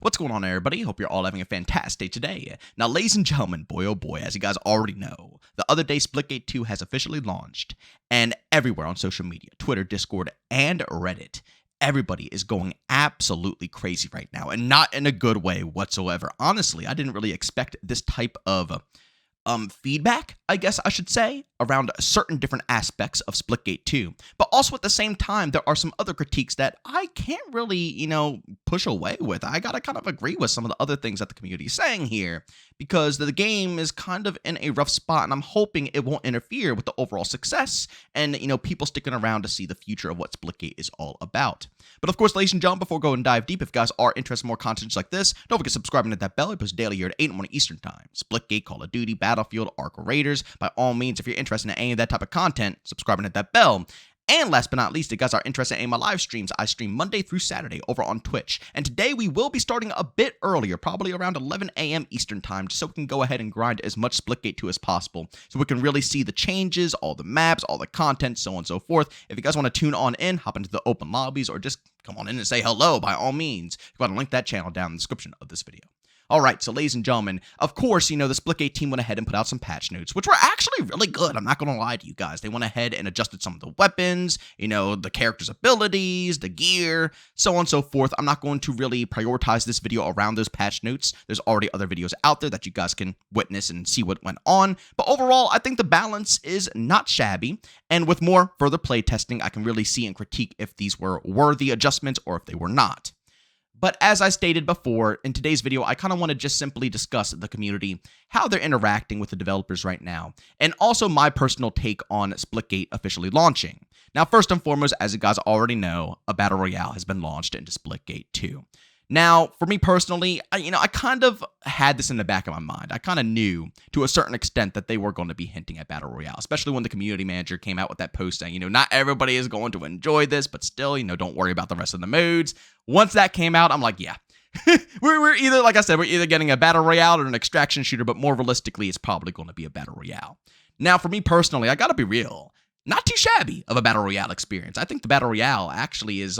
What's going on, everybody? Hope you're all having a fantastic day today. Now, ladies and gentlemen, boy oh boy, as you guys already know, the other day Splitgate 2 has officially launched, and everywhere on social media, Twitter, Discord, and Reddit, everybody is going absolutely crazy right now, and not in a good way whatsoever. Honestly, I didn't really expect this type of feedback, I guess I should say, around certain different aspects of Splitgate 2. But also at the same time, there are some other critiques that I can't really, push away with. I gotta kind of agree with some of the other things that the community is saying here, because the game is kind of in a rough spot, and I'm hoping it won't interfere with the overall success and, people sticking around to see the future of what Splitgate is all about. But of course, ladies and gentlemen, before we go and dive deep, if you guys are interested in more content like this, don't forget subscribing to that bell. It posts daily here at 8 in the morning Eastern Time. Splitgate, Call of Duty, Battlefield, Ark Raiders. By all means, if you're interested in any of that type of content, subscribing to that bell. And last but not least, if you guys are interested in any of my live streams, I stream Monday through Saturday over on Twitch. And today we will be starting a bit earlier, probably around 11 a.m. Eastern Time, just so we can go ahead and grind as much Splitgate 2 as possible, so we can really see the changes, all the maps, all the content, so on and so forth. If you guys want to tune on in, hop into the open lobbies, or just come on in and say hello, by all means, go ahead and link that channel down in the description of this video. Alright, so ladies and gentlemen, of course, the Splitgate team went ahead and put out some patch notes, which were actually really good. I'm not going to lie to you guys. They went ahead and adjusted some of the weapons, the characters' abilities, the gear, so on and so forth. I'm not going to really prioritize this video around those patch notes. There's already other videos out there that you guys can witness and see what went on. But overall, I think the balance is not shabby, and with more further playtesting, I can really see and critique if these were worthy adjustments or if they were not. But as I stated before, in today's video, I kind of want to just simply discuss the community, how they're interacting with the developers right now, and also my personal take on Splitgate officially launching. Now, first and foremost, as you guys already know, a Battle Royale has been launched into Splitgate 2. Now, for me personally, I kind of had this in the back of my mind. I kind of knew to a certain extent that they were going to be hinting at Battle Royale, especially when the community manager came out with that post saying, not everybody is going to enjoy this, but still, don't worry about the rest of the modes. Once that came out, I'm like, yeah. we're either, like I said, we're either getting a Battle Royale or an extraction shooter, but more realistically, it's probably going to be a Battle Royale. Now, for me personally, I gotta be real. Not too shabby of a Battle Royale experience. I think the Battle Royale actually is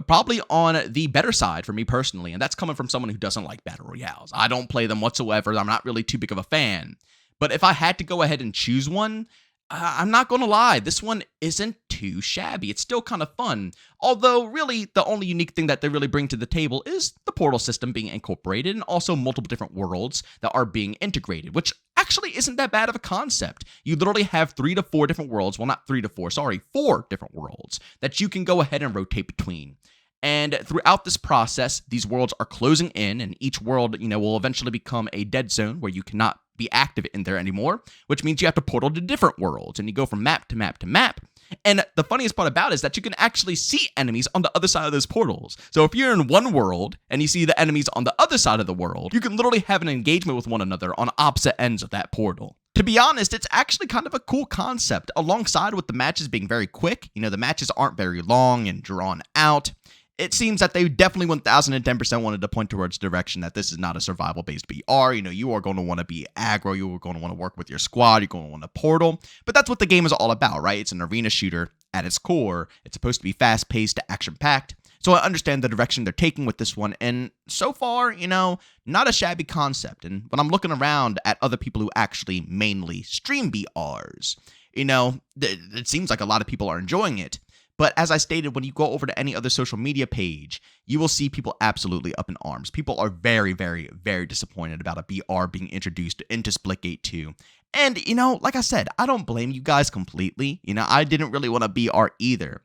probably on the better side for me personally, and that's coming from someone who doesn't like Battle Royales. I don't play them whatsoever. I'm not really too big of a fan. But if I had to go ahead and choose one, I'm not going to lie, this one isn't too shabby. It's still kind of fun. Although, really, the only unique thing that they really bring to the table is the portal system being incorporated, and also multiple different worlds that are being integrated, which actually isn't that bad of a concept. You literally have 3 to 4 different worlds. Well, not 3 to 4, sorry, 4 different worlds that you can go ahead and rotate between. And throughout this process, these worlds are closing in, and each world, will eventually become a dead zone where you cannot be active in there anymore, which means you have to portal to different worlds, and you go from map to map to map. And the funniest part about it is that you can actually see enemies on the other side of those portals. So if you're in one world and you see the enemies on the other side of the world, you can literally have an engagement with one another on opposite ends of that portal. To be honest, it's actually kind of a cool concept, alongside with the matches being very quick. The matches aren't very long and drawn out. It seems that they definitely 1010% wanted to point towards the direction that this is not a survival-based BR. You are going to want to be aggro. You are going to want to work with your squad. You're going to want to portal. But that's what the game is all about, right? It's an arena shooter at its core. It's supposed to be fast-paced, action-packed. So I understand the direction they're taking with this one. And so far, not a shabby concept. And when I'm looking around at other people who actually mainly stream BRs, it seems like a lot of people are enjoying it. But as I stated, when you go over to any other social media page, you will see people absolutely up in arms. People are very, very, very disappointed about a BR being introduced into Splitgate 2. And, like I said, I don't blame you guys completely. I didn't really want a BR either.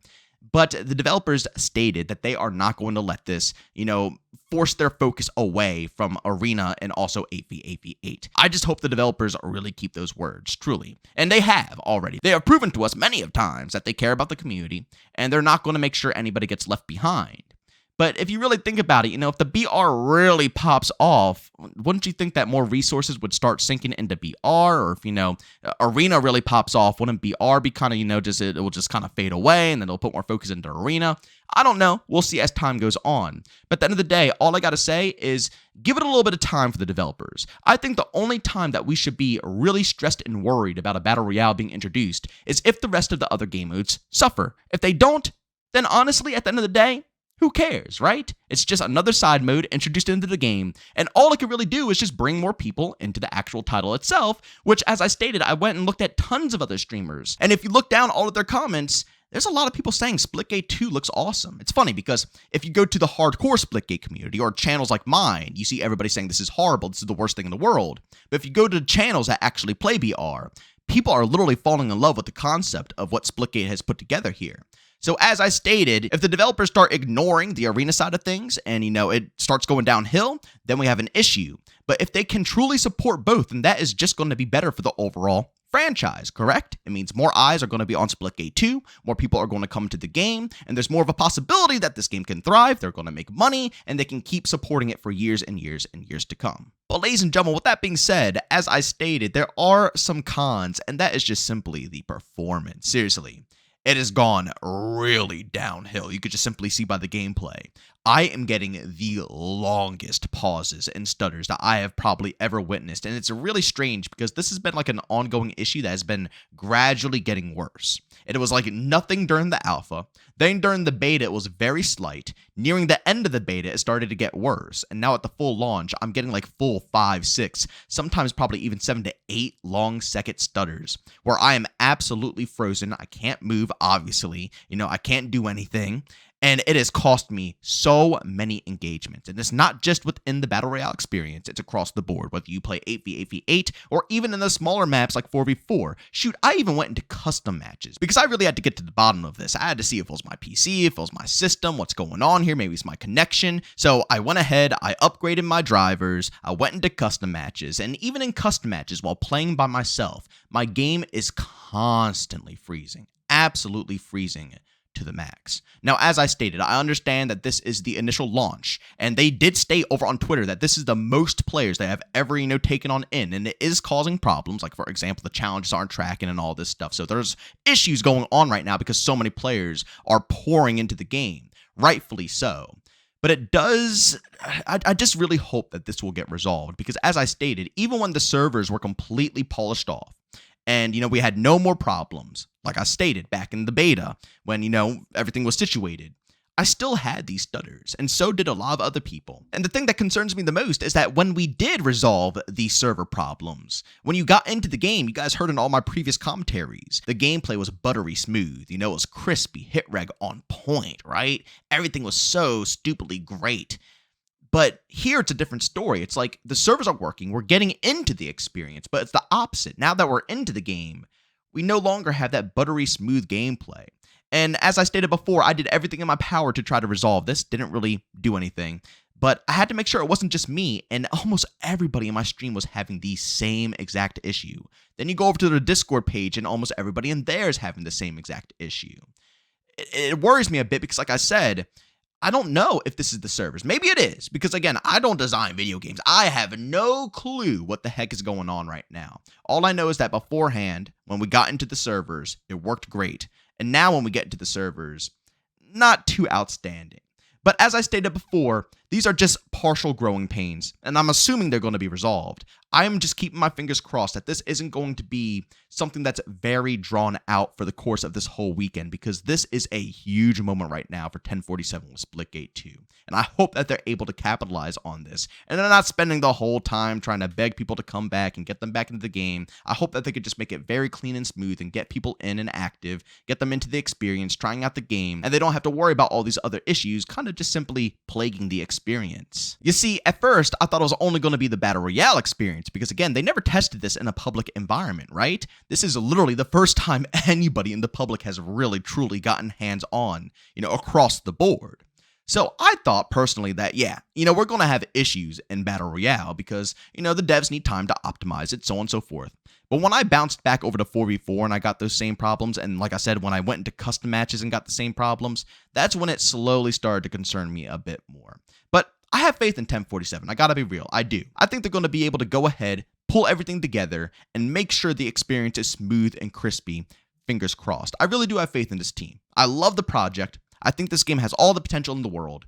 But the developers stated that they are not going to let this, force their focus away from Arena and also 8v8. I just hope the developers really keep those words, truly. And they have already. They have proven to us many of times that they care about the community, and they're not going to make sure anybody gets left behind. But if you really think about it, if the BR really pops off, wouldn't you think that more resources would start sinking into BR? Or if, Arena really pops off, wouldn't BR be kind of, it will just kind of fade away, and then it'll put more focus into Arena? I don't know. We'll see as time goes on. But at the end of the day, all I got to say is give it a little bit of time for the developers. I think the only time that we should be really stressed and worried about a Battle Royale being introduced is if the rest of the other game modes suffer. If they don't, then honestly, at the end of the day, Who cares, right? It's just another side mode introduced into the game, and all it could really do is just bring more people into the actual title itself, which, as I stated, I went and looked at tons of other streamers. And if you look down all of their comments, there's a lot of people saying Splitgate 2 looks awesome. It's funny because if you go to the hardcore Splitgate community or channels like mine, you see everybody saying this is horrible, this is the worst thing in the world. But if you go to the channels that actually play BR, people are literally falling in love with the concept of what Splitgate has put together here. So as I stated, if the developers start ignoring the arena side of things and, it starts going downhill, then we have an issue. But if they can truly support both, then that is just going to be better for the overall franchise, correct? It means more eyes are going to be on Splitgate 2, more people are going to come to the game, and there's more of a possibility that this game can thrive, they're going to make money, and they can keep supporting it for years and years and years to come. But ladies and gentlemen, with that being said, as I stated, there are some cons, and that is just simply the performance. Seriously. It has gone really downhill. You could just simply see by the gameplay. I am getting the longest pauses and stutters that I have probably ever witnessed. And it's really strange because this has been like an ongoing issue that has been gradually getting worse. It was like nothing during the alpha. Then during the beta, it was very slight. Nearing the end of the beta, it started to get worse. And now at the full launch, I'm getting like full 5, 6, sometimes probably even 7 to 8 long second stutters where I am absolutely frozen. I can't move, obviously. I can't do anything. And it has cost me so many engagements. And it's not just within the Battle Royale experience, it's across the board, whether you play 8v8v8 or even in the smaller maps like 4v4. Shoot, I even went into custom matches because I really had to get to the bottom of this. I had to see if it was my PC, if it was my system, what's going on here, maybe it's my connection. So I went ahead, I upgraded my drivers, I went into custom matches, and even in custom matches while playing by myself, my game is constantly freezing, absolutely freezing to the max. Now, as I stated, I understand that this is the initial launch, and they did state over on Twitter that this is the most players they have ever, taken on in, and it is causing problems, like, for example, the challenges aren't tracking and all this stuff. So there's issues going on right now because so many players are pouring into the game, rightfully so. But it does, I just really hope that this will get resolved because, as I stated, even when the servers were completely polished off, and, we had no more problems, like I stated back in the beta, when, everything was situated. I still had these stutters, and so did a lot of other people. And the thing that concerns me the most is that when we did resolve these server problems, when you got into the game, you guys heard in all my previous commentaries, the gameplay was buttery smooth, it was crispy, hit reg on point, right? Everything was so stupidly great. But here it's a different story. It's like the servers are working, we're getting into the experience, but it's the opposite. Now that we're into the game, we no longer have that buttery smooth gameplay. And as I stated before, I did everything in my power to try to resolve this. Didn't really do anything. But I had to make sure it wasn't just me, and almost everybody in my stream was having the same exact issue. Then you go over to the Discord page, and almost everybody in there is having the same exact issue. It worries me a bit because, like I said, I don't know if this is the servers. Maybe it is, because again, I don't design video games. I have no clue what the heck is going on right now. All I know is that beforehand, when we got into the servers, it worked great. And now when we get into the servers, not too outstanding. But as I stated before, these are just partial growing pains, and I'm assuming they're going to be resolved. I'm just keeping my fingers crossed that this isn't going to be something that's very drawn out for the course of this whole weekend, because this is a huge moment right now for 1047 with Splitgate 2. And I hope that they're able to capitalize on this, and they're not spending the whole time trying to beg people to come back and get them back into the game. I hope that they could just make it very clean and smooth and get people in and active, get them into the experience, trying out the game, and they don't have to worry about all these other issues kind of just simply plaguing the experience. You see, at first, I thought it was only going to be the Battle Royale experience, because again, they never tested this in a public environment, right? This is literally the first time anybody in the public has really truly gotten hands-on, across the board. So I thought personally that, yeah, we're going to have issues in Battle Royale because, the devs need time to optimize it, so on and so forth. But when I bounced back over to 4v4 and I got those same problems, and like I said, when I went into custom matches and got the same problems, that's when it slowly started to concern me a bit more. But I have faith in 1047. I gotta be real. I do. I think they're going to be able to go ahead, pull everything together, and make sure the experience is smooth and crispy. Fingers crossed. I really do have faith in this team. I love the project. I think this game has all the potential in the world,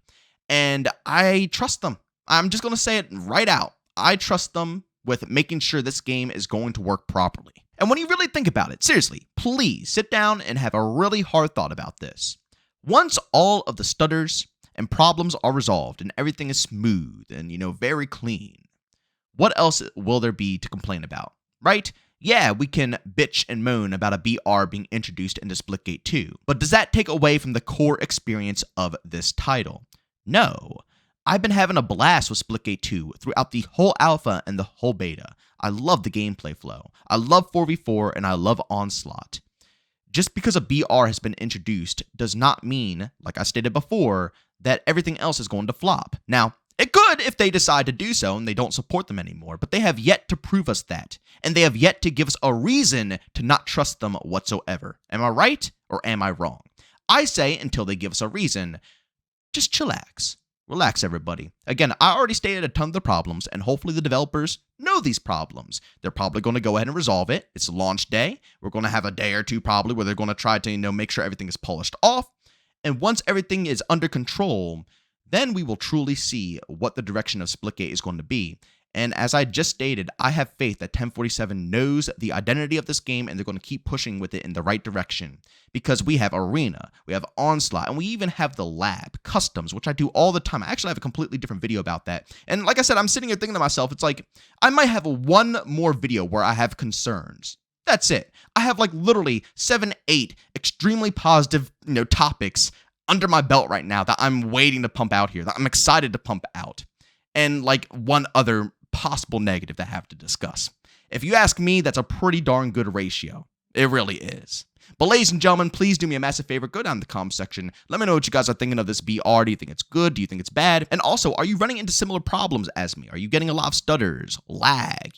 and I trust them. I'm just going to say it right out. I trust them with making sure this game is going to work properly. And when you really think about it, seriously, please sit down and have a really hard thought about this. Once all of the stutters and problems are resolved and everything is smooth and, very clean. What else will there be to complain about, right? Yeah, we can bitch and moan about a BR being introduced into Splitgate 2, but does that take away from the core experience of this title? No. I've been having a blast with Splitgate 2 throughout the whole alpha and the whole beta. I love the gameplay flow. I love 4v4 and I love Onslaught. Just because a BR has been introduced does not mean, like I stated before, that everything else is going to flop. Now, it could if they decide to do so and they don't support them anymore, but they have yet to prove us that, and they have yet to give us a reason to not trust them whatsoever. Am I right or am I wrong? I say until they give us a reason, just chillax. Relax, everybody. Again, I already stated a ton of the problems, and hopefully the developers know these problems. They're probably going to go ahead and resolve it. It's launch day. We're going to have a day or two probably where they're going to try to, make sure everything is polished off. And once everything is under control, then we will truly see what the direction of Splitgate is going to be. And as I just stated, I have faith that 1047 knows the identity of this game and they're going to keep pushing with it in the right direction. Because we have Arena, we have Onslaught, and we even have the lab, Customs, which I do all the time. I actually have a completely different video about that. And like I said, I'm sitting here thinking to myself, it's like, I might have one more video where I have concerns. That's it. I have literally 7, 8 extremely positive, topics under my belt right now that I'm waiting to pump out here, that I'm excited to pump out. And one other possible negative that I have to discuss. If you ask me, that's a pretty darn good ratio. It really is. But ladies and gentlemen, please do me a massive favor. Go down in the comments section. Let me know what you guys are thinking of this BR. Do you think it's good? Do you think it's bad? And also, are you running into similar problems as me? Are you getting a lot of stutters, lag,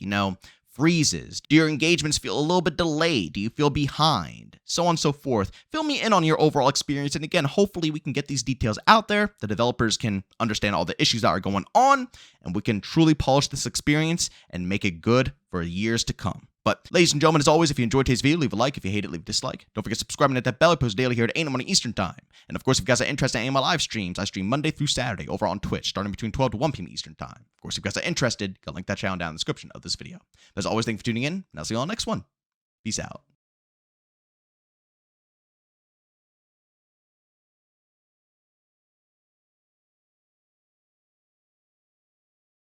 freezes? Do your engagements feel a little bit delayed? Do you feel behind? So on and so forth. Fill me in on your overall experience. And again, hopefully we can get these details out there. The developers can understand all the issues that are going on, and we can truly polish this experience and make it good for years to come. But ladies and gentlemen, as always, if you enjoyed today's video, leave a like. If you hate it, leave a dislike. Don't forget subscribing and hit that bell. I post daily here at 8 in the morning Eastern Time. And of course, if you guys are interested in my live streams, I stream Monday through Saturday over on Twitch, starting between 12 to 1 p.m. Eastern Time. Of course, if you guys are interested, go link that channel down in the description of this video. But as always, thank you for tuning in, and I'll see you all next one. Peace out.